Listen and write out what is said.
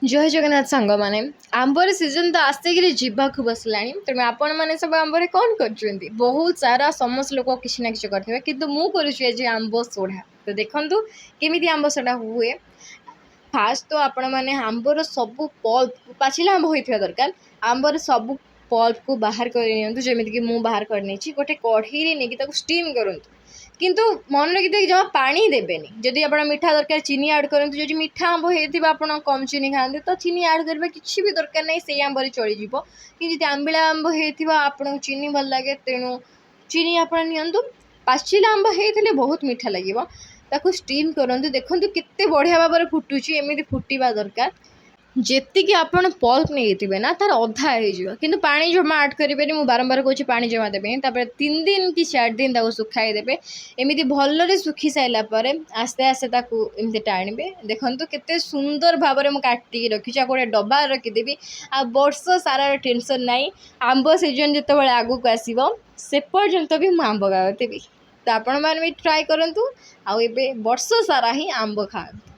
जय जगन्नाथ सांग मैंने आंबर सीजन तो आसिक जीवाक बसला तेणु आपण मैंने सब आंबर कौन कर बहुत सारा समस्त लोग किसी ना कि करेंगे कितु मुझे आंब सोढ़ा तो देखु केमी आंब सोढ़ा हुए। फास्ट तो आपण मैंने आंबर सब पल्प पाचिला आंब होता दरकार आंबर सब पल्प को बाहर करमती कि बाहर करनी गोटे कढ़ई नहीं स्टीम करूँ किंतु मन रखिए जमा पानी देवेनि जदि आप मीठा दरकार चीनी आड करूँ जो मीठा आंब हो कम चीनी खाते तो चीनी आड करवा किसी भी दरकार नहीं से आंबर चलीज कि आंबिला आंब हो चीनी भल लगे तेणु चीनी आप नियंतु पाचिला आंब होते बहुत मीठा लगे ताकू स्टीम करूँ देखो केते बढ़िया भाव में फुटुची एमती फुटवा दरकार जेतिकी आपण पल्प नहीं ना तार अधा हो कि पानी जमा आड करेंगे मुझे बारंबार कहूँ पानी जमा देवे 3 दिन कि 4 दिन सुखाई देवे एमती भल सुखी सारापर आस्ते आस्ते एमती टाणवे देखो केते सुंदर भाव में काटिकी रखी गोटे डब्बा रखीदेवी आ वर्ष सारा टेंशन नाई आंब सीजन जो आगू आसो से पर्यंत भी मुझे आंब खाऊथी तो आपण मैंने भी ट्राए करूँ आउ वर्ष सारा ही आंब खाते।